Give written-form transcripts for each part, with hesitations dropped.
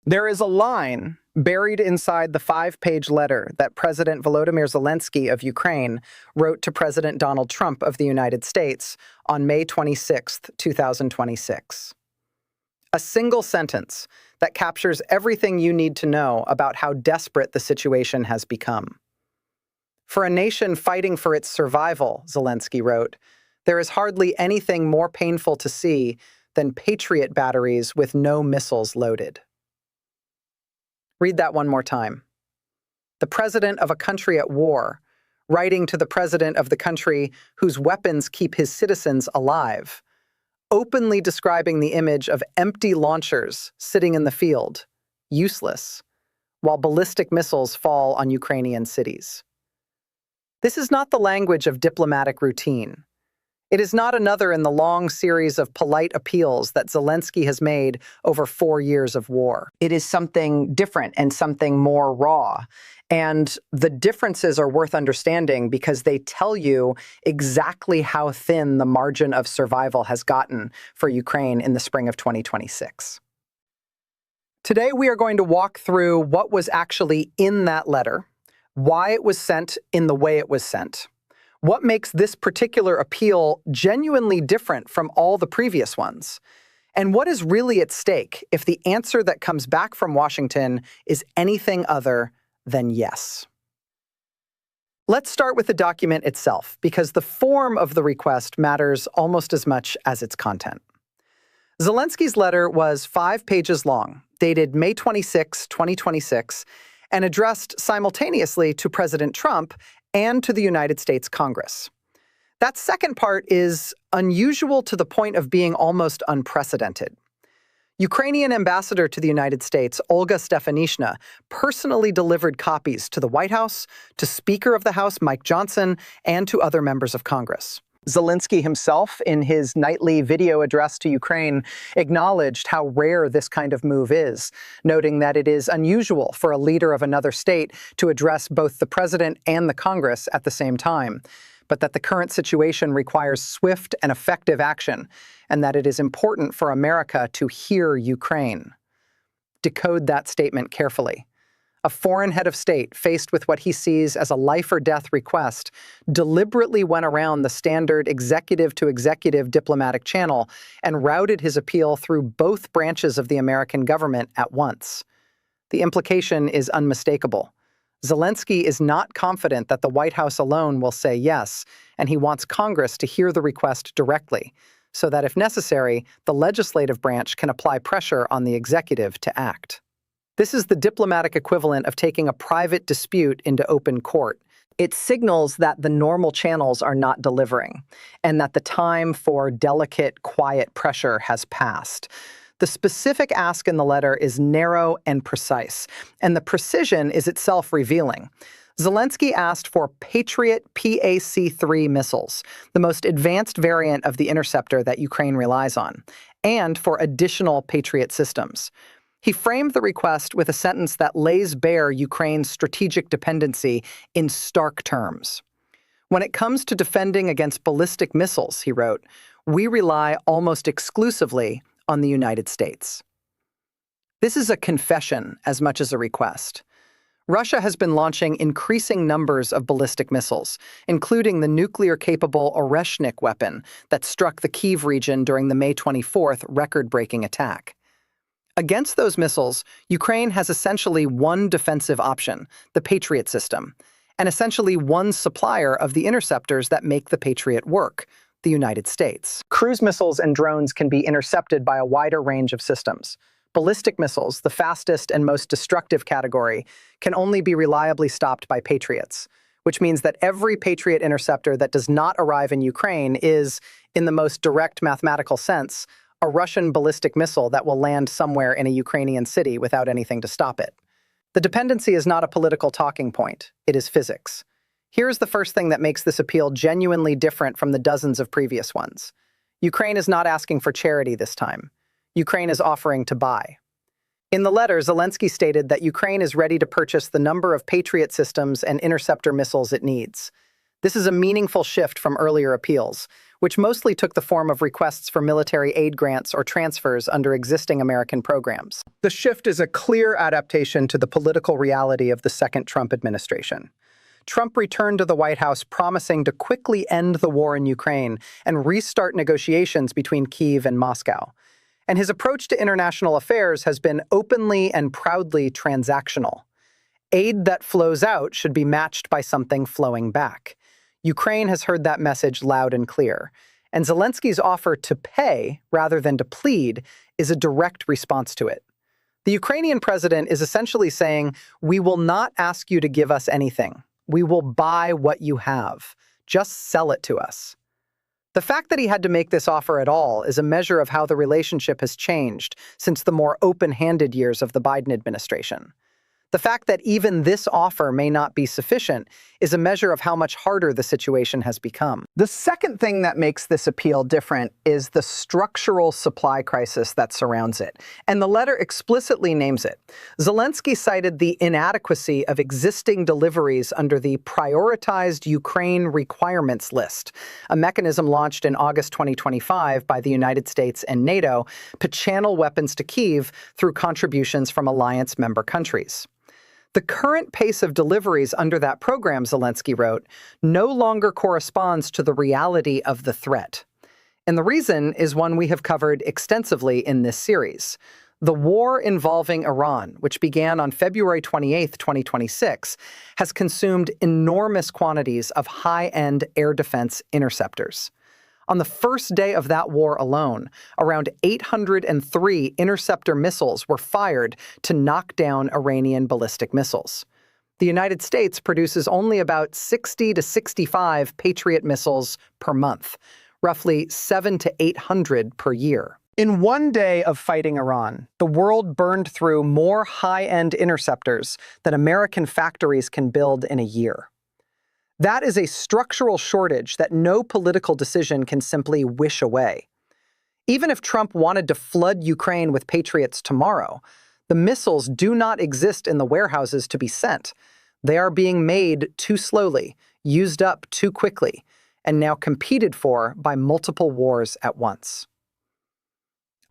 There is a line buried inside the 5-page letter that President Volodymyr Zelensky of Ukraine wrote to President Donald Trump of the United States on May 26, 2026. A single sentence that captures everything you need to know about how desperate the situation has become. For a nation fighting for its survival, Zelensky wrote, there is hardly anything more painful to see than Patriot batteries with no missiles loaded. Read that one more time. The president of a country at war, writing to the president of the country whose weapons keep his citizens alive, openly describing the image of empty launchers sitting in the field, useless, while ballistic missiles fall on Ukrainian cities. This is not the language of diplomatic routine. It is not another in the long series of polite appeals that Zelensky has made over 4 years of war. It is something different and something more raw. And the differences are worth understanding because they tell you exactly how thin the margin of survival has gotten for Ukraine in the spring of 2026. Today, we are going to walk through what was actually in that letter, why it was sent in the way it was sent, what makes this particular appeal genuinely different from all the previous ones, and what is really at stake if the answer that comes back from Washington is anything other than yes. Let's start with the document itself, because the form of the request matters almost as much as its content. Zelensky's letter was 5 pages long, dated May 26, 2026, and addressed simultaneously to President Trump and to the United States Congress. That second part is unusual to the point of being almost unprecedented. Ukrainian ambassador to the United States, Olga Stefanishina, personally delivered copies to the White House, to Speaker of the House Mike Johnson, and to other members of Congress. Zelensky himself, in his nightly video address to Ukraine, acknowledged how rare this kind of move is, noting that it is unusual for a leader of another state to address both the president and the Congress at the same time, but that the current situation requires swift and effective action, and that it is important for America to hear Ukraine. Decode that statement carefully. A foreign head of state, faced with what he sees as a life-or-death request, deliberately went around the standard executive-to-executive diplomatic channel and routed his appeal through both branches of the American government at once. The implication is unmistakable. Zelensky is not confident that the White House alone will say yes, and he wants Congress to hear the request directly, so that if necessary, the legislative branch can apply pressure on the executive to act. This is the diplomatic equivalent of taking a private dispute into open court. It signals that the normal channels are not delivering, and that the time for delicate, quiet pressure has passed. The specific ask in the letter is narrow and precise, and the precision is itself revealing. Zelensky asked for Patriot PAC-3 missiles, the most advanced variant of the interceptor that Ukraine relies on, and for additional Patriot systems. He framed the request with a sentence that lays bare Ukraine's strategic dependency in stark terms. When it comes to defending against ballistic missiles, he wrote, we rely almost exclusively on the United States. This is a confession as much as a request. Russia has been launching increasing numbers of ballistic missiles, including the nuclear-capable Oreshnik weapon that struck the Kyiv region during the May 24th record-breaking attack. Against those missiles, Ukraine has essentially one defensive option, the Patriot system, and essentially one supplier of the interceptors that make the Patriot work, the United States. Cruise missiles and drones can be intercepted by a wider range of systems. Ballistic missiles, the fastest and most destructive category, can only be reliably stopped by Patriots, which means that every Patriot interceptor that does not arrive in Ukraine is, in the most direct mathematical sense, a Russian ballistic missile that will land somewhere in a Ukrainian city without anything to stop it. The dependency is not a political talking point. It is physics. Here's the first thing that makes this appeal genuinely different from the dozens of previous ones. Ukraine is not asking for charity this time. Ukraine is offering to buy. In the letter, Zelensky stated that Ukraine is ready to purchase the number of Patriot systems and interceptor missiles it needs. This is a meaningful shift from earlier appeals, which mostly took the form of requests for military aid grants or transfers under existing American programs. The shift is a clear adaptation to the political reality of the second Trump administration. Trump returned to the White House promising to quickly end the war in Ukraine and restart negotiations between Kyiv and Moscow. And his approach to international affairs has been openly and proudly transactional. Aid that flows out should be matched by something flowing back. Ukraine has heard that message loud and clear. And Zelensky's offer to pay, rather than to plead, is a direct response to it. The Ukrainian president is essentially saying, "We will not ask you to give us anything. We will buy what you have. Just sell it to us." The fact that he had to make this offer at all is a measure of how the relationship has changed since the more open-handed years of the Biden administration. The fact that even this offer may not be sufficient is a measure of how much harder the situation has become. The second thing that makes this appeal different is the structural supply crisis that surrounds it, and the letter explicitly names it. Zelensky cited the inadequacy of existing deliveries under the Prioritized Ukraine Requirements List, a mechanism launched in August 2025 by the United States and NATO to channel weapons to Kyiv through contributions from alliance member countries. The current pace of deliveries under that program, Zelensky wrote, no longer corresponds to the reality of the threat. And the reason is one we have covered extensively in this series. The war involving Iran, which began on February 28, 2026, has consumed enormous quantities of high-end air defense interceptors. On the first day of that war alone, around 803 interceptor missiles were fired to knock down Iranian ballistic missiles. The United States produces only about 60 to 65 Patriot missiles per month, roughly 700 to 800 per year. In one day of fighting Iran, the world burned through more high-end interceptors than American factories can build in a year. That is a structural shortage that no political decision can simply wish away. Even if Trump wanted to flood Ukraine with Patriots tomorrow, the missiles do not exist in the warehouses to be sent. They are being made too slowly, used up too quickly, and now competed for by multiple wars at once.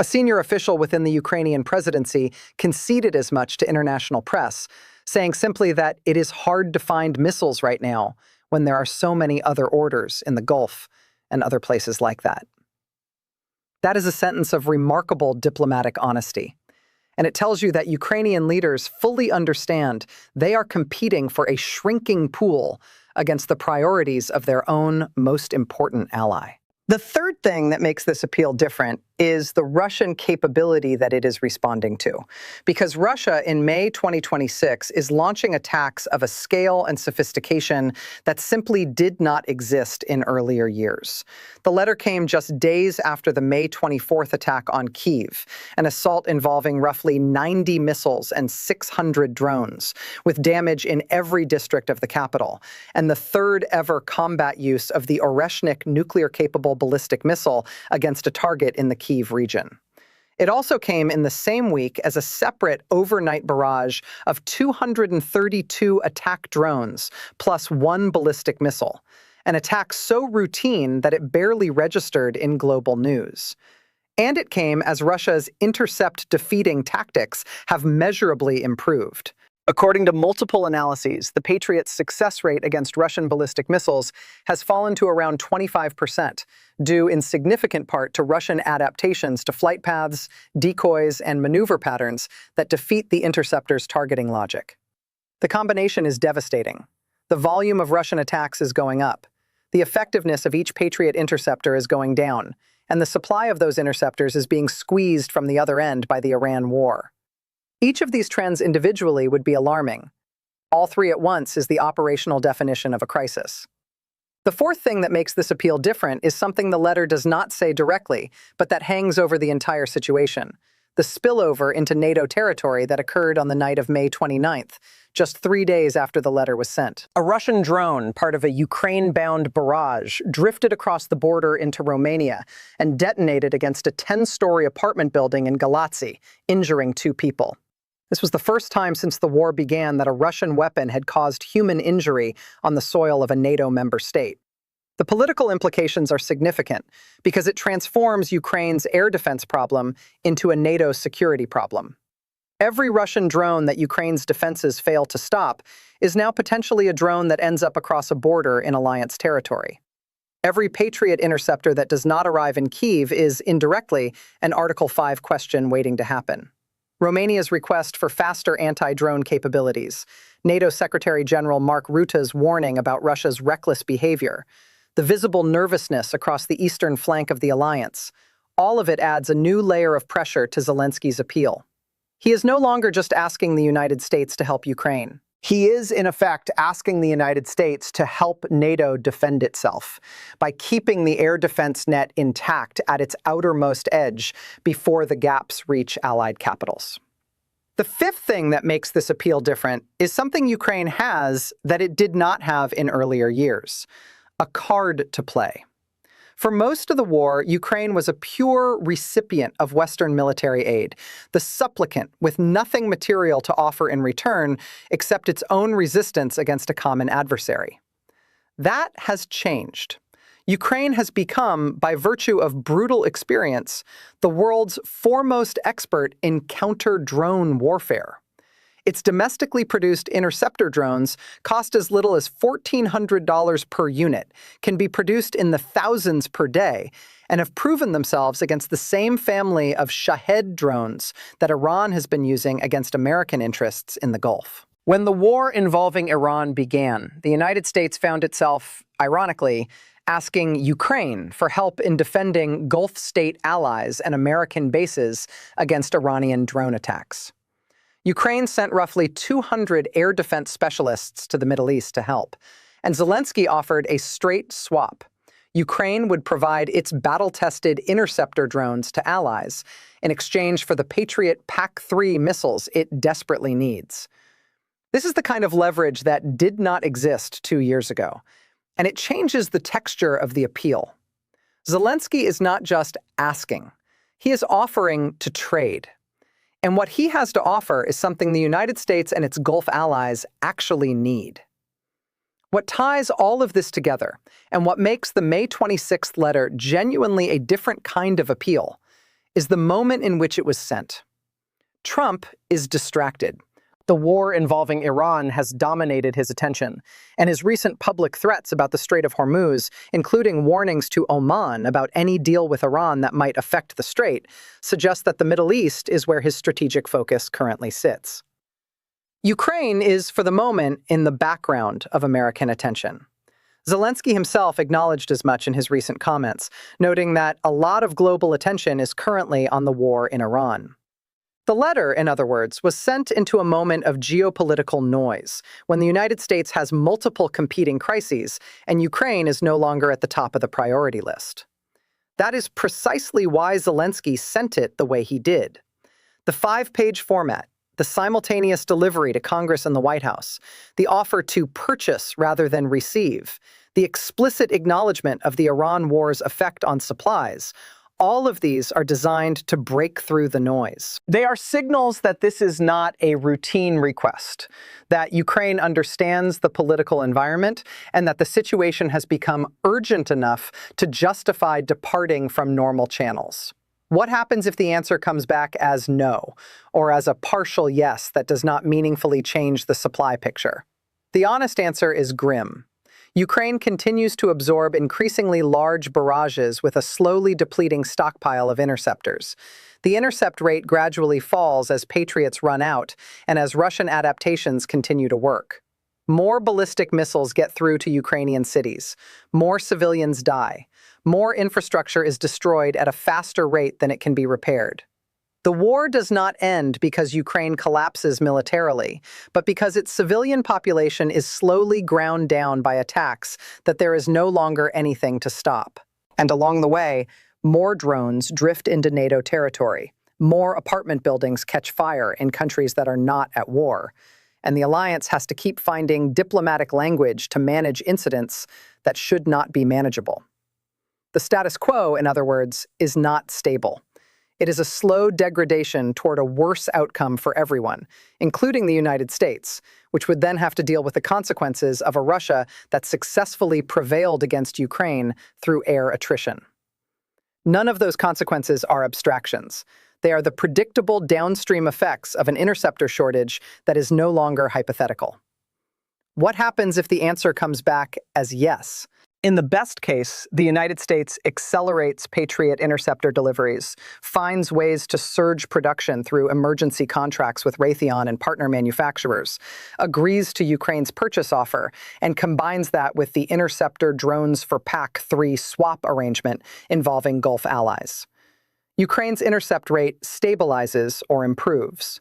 A senior official within the Ukrainian presidency conceded as much to international press, saying simply that it is hard to find missiles right now when there are so many other orders in the Gulf and other places like that. That is a sentence of remarkable diplomatic honesty. And it tells you that Ukrainian leaders fully understand they are competing for a shrinking pool against the priorities of their own most important ally. The third thing that makes this appeal different is the Russian capability that it is responding to. Because Russia, in May 2026, is launching attacks of a scale and sophistication that simply did not exist in earlier years. The letter came just days after the May 24th attack on Kyiv, an assault involving roughly 90 missiles and 600 drones, with damage in every district of the capital, and the third ever combat use of the Oreshnik nuclear-capable ballistic missile against a target in the Kyiv region. It also came in the same week as a separate overnight barrage of 232 attack drones plus one ballistic missile, an attack so routine that it barely registered in global news. And it came as Russia's intercept defeating tactics have measurably improved. According to multiple analyses, the Patriot's success rate against Russian ballistic missiles has fallen to around 25%, due in significant part to Russian adaptations to flight paths, decoys, and maneuver patterns that defeat the interceptor's targeting logic. The combination is devastating. The volume of Russian attacks is going up. The effectiveness of each Patriot interceptor is going down, and the supply of those interceptors is being squeezed from the other end by the Iran war. Each of these trends individually would be alarming. All three at once is the operational definition of a crisis. The fourth thing that makes this appeal different is something the letter does not say directly, but that hangs over the entire situation: the spillover into NATO territory that occurred on the night of May 29th, just 3 days after the letter was sent. A Russian drone, part of a Ukraine-bound barrage, drifted across the border into Romania and detonated against a 10-story apartment building in Galați, injuring 2 people. This was the first time since the war began that a Russian weapon had caused human injury on the soil of a NATO member state. The political implications are significant because it transforms Ukraine's air defense problem into a NATO security problem. Every Russian drone that Ukraine's defenses fail to stop is now potentially a drone that ends up across a border in alliance territory. Every Patriot interceptor that does not arrive in Kyiv is, indirectly, an Article 5 question waiting to happen. Romania's request for faster anti-drone capabilities, NATO Secretary General Mark Rutte's warning about Russia's reckless behavior, the visible nervousness across the eastern flank of the alliance, all of it adds a new layer of pressure to Zelensky's appeal. He is no longer just asking the United States to help Ukraine. He is, in effect, asking the United States to help NATO defend itself by keeping the air defense net intact at its outermost edge before the gaps reach Allied capitals. The fifth thing that makes this appeal different is something Ukraine has that it did not have in earlier years: a card to play. For most of the war, Ukraine was a pure recipient of Western military aid, the supplicant with nothing material to offer in return except its own resistance against a common adversary. That has changed. Ukraine has become, by virtue of brutal experience, the world's foremost expert in counter-drone warfare. Its domestically produced interceptor drones cost as little as $1,400 per unit, can be produced in the thousands per day, and have proven themselves against the same family of Shahed drones that Iran has been using against American interests in the Gulf. When the war involving Iran began, the United States found itself, ironically, asking Ukraine for help in defending Gulf state allies and American bases against Iranian drone attacks. Ukraine sent roughly 200 air defense specialists to the Middle East to help, and Zelensky offered a straight swap. Ukraine would provide its battle-tested interceptor drones to allies in exchange for the Patriot PAC-3 missiles it desperately needs. This is the kind of leverage that did not exist 2 years ago, and it changes the texture of the appeal. Zelensky is not just asking, he is offering to trade. And what he has to offer is something the United States and its Gulf allies actually need. What ties all of this together, and what makes the May 26th letter genuinely a different kind of appeal, is the moment in which it was sent. Trump is distracted. The war involving Iran has dominated his attention, and his recent public threats about the Strait of Hormuz, including warnings to Oman about any deal with Iran that might affect the strait, suggest that the Middle East is where his strategic focus currently sits. Ukraine is, for the moment, in the background of American attention. Zelensky himself acknowledged as much in his recent comments, noting that a lot of global attention is currently on the war in Iran. The letter, in other words, was sent into a moment of geopolitical noise, when the United States has multiple competing crises, and Ukraine is no longer at the top of the priority list. That is precisely why Zelensky sent it the way he did. The 5-page format, the simultaneous delivery to Congress and the White House, the offer to purchase rather than receive, the explicit acknowledgement of the Iran war's effect on supplies, all of these are designed to break through the noise. They are signals that this is not a routine request, that Ukraine understands the political environment, and that the situation has become urgent enough to justify departing from normal channels. What happens if the answer comes back as no, or as a partial yes that does not meaningfully change the supply picture? The honest answer is grim. Ukraine continues to absorb increasingly large barrages with a slowly depleting stockpile of interceptors. The intercept rate gradually falls as Patriots run out and as Russian adaptations continue to work. More ballistic missiles get through to Ukrainian cities. More civilians die. More infrastructure is destroyed at a faster rate than it can be repaired. The war does not end because Ukraine collapses militarily, but because its civilian population is slowly ground down by attacks that there is no longer anything to stop. And along the way, more drones drift into NATO territory. More apartment buildings catch fire in countries that are not at war. And the alliance has to keep finding diplomatic language to manage incidents that should not be manageable. The status quo, in other words, is not stable. It is a slow degradation toward a worse outcome for everyone, including the United States, which would then have to deal with the consequences of a Russia that successfully prevailed against Ukraine through air attrition. None of those consequences are abstractions. They are the predictable downstream effects of an interceptor shortage that is no longer hypothetical. What happens if the answer comes back as yes? In the best case, the United States accelerates Patriot interceptor deliveries, finds ways to surge production through emergency contracts with Raytheon and partner manufacturers, agrees to Ukraine's purchase offer, and combines that with the interceptor drones for PAC-3 swap arrangement involving Gulf allies. Ukraine's intercept rate stabilizes or improves.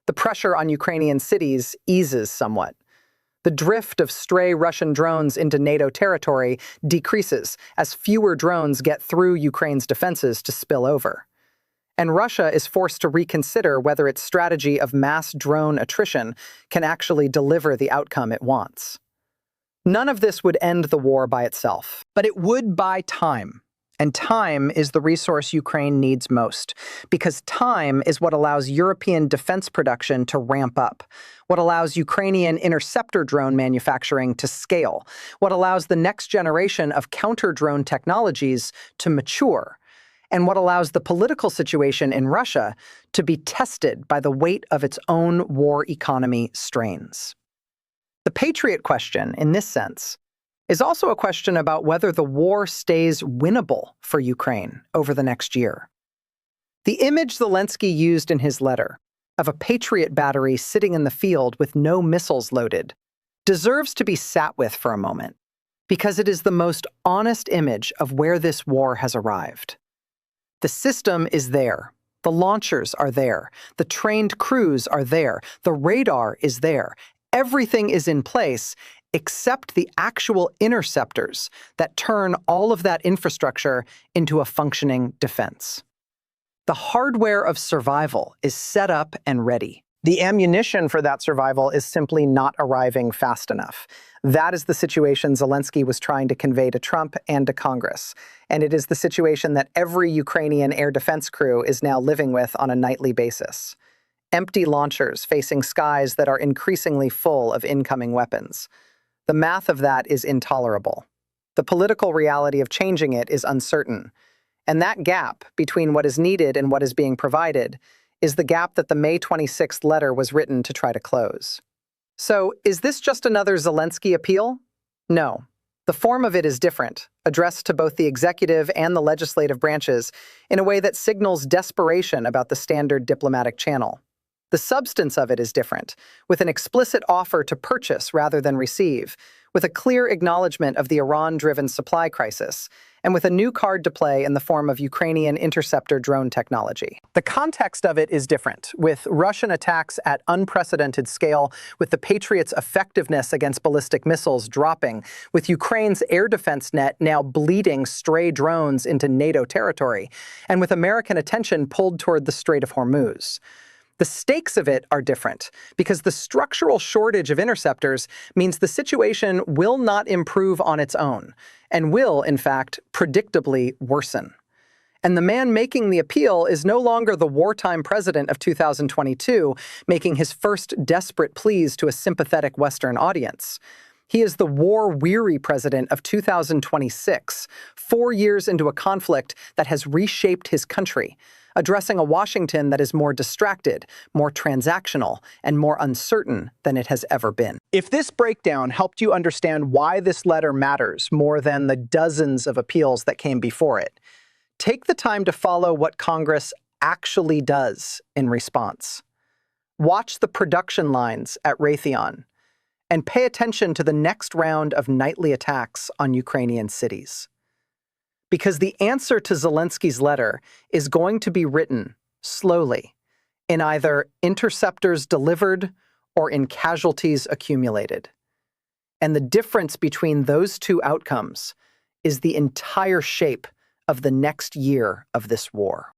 The pressure on Ukrainian cities eases somewhat. The drift of stray Russian drones into NATO territory decreases as fewer drones get through Ukraine's defenses to spill over. And Russia is forced to reconsider whether its strategy of mass drone attrition can actually deliver the outcome it wants. None of this would end the war by itself, but it would buy time. And time is the resource Ukraine needs most, because time is what allows European defense production to ramp up, what allows Ukrainian interceptor drone manufacturing to scale, what allows the next generation of counter-drone technologies to mature, and what allows the political situation in Russia to be tested by the weight of its own war economy strains. The Patriot question, in this sense, is also a question about whether the war stays winnable for Ukraine over the next year. The image Zelensky used in his letter of a Patriot battery sitting in the field with no missiles loaded deserves to be sat with for a moment, because it is the most honest image of where this war has arrived. The system is there. The launchers are there. The trained crews are there. The radar is there. Everything is in place, except the actual interceptors that turn all of that infrastructure into a functioning defense. The hardware of survival is set up and ready. The ammunition for that survival is simply not arriving fast enough. That is the situation Zelensky was trying to convey to Trump and to Congress. And it is the situation that every Ukrainian air defense crew is now living with on a nightly basis. Empty launchers facing skies that are increasingly full of incoming weapons. The math of that is intolerable. The political reality of changing it is uncertain. And that gap between what is needed and what is being provided is the gap that the May 26th letter was written to try to close. So, is this just another Zelensky appeal? No. The form of it is different, addressed to both the executive and the legislative branches in a way that signals desperation about the standard diplomatic channel. The substance of it is different, with an explicit offer to purchase rather than receive, with a clear acknowledgement of the Iran-driven supply crisis, and with a new card to play in the form of Ukrainian interceptor drone technology. The context of it is different, with Russian attacks at unprecedented scale, with the Patriots' effectiveness against ballistic missiles dropping, with Ukraine's air defense net now bleeding stray drones into NATO territory, and with American attention pulled toward the Strait of Hormuz. The stakes of it are different, because the structural shortage of interceptors means the situation will not improve on its own, and will, in fact, predictably worsen. And the man making the appeal is no longer the wartime president of 2022, making his first desperate pleas to a sympathetic Western audience. He is the war-weary president of 2026, 4 years into a conflict that has reshaped his country, addressing a Washington that is more distracted, more transactional, and more uncertain than it has ever been. If this breakdown helped you understand why this letter matters more than the dozens of appeals that came before it, take the time to follow what Congress actually does in response. Watch the production lines at Raytheon, and pay attention to the next round of nightly attacks on Ukrainian cities. Because the answer to Zelensky's letter is going to be written slowly in either interceptors delivered or in casualties accumulated. And the difference between those two outcomes is the entire shape of the next year of this war.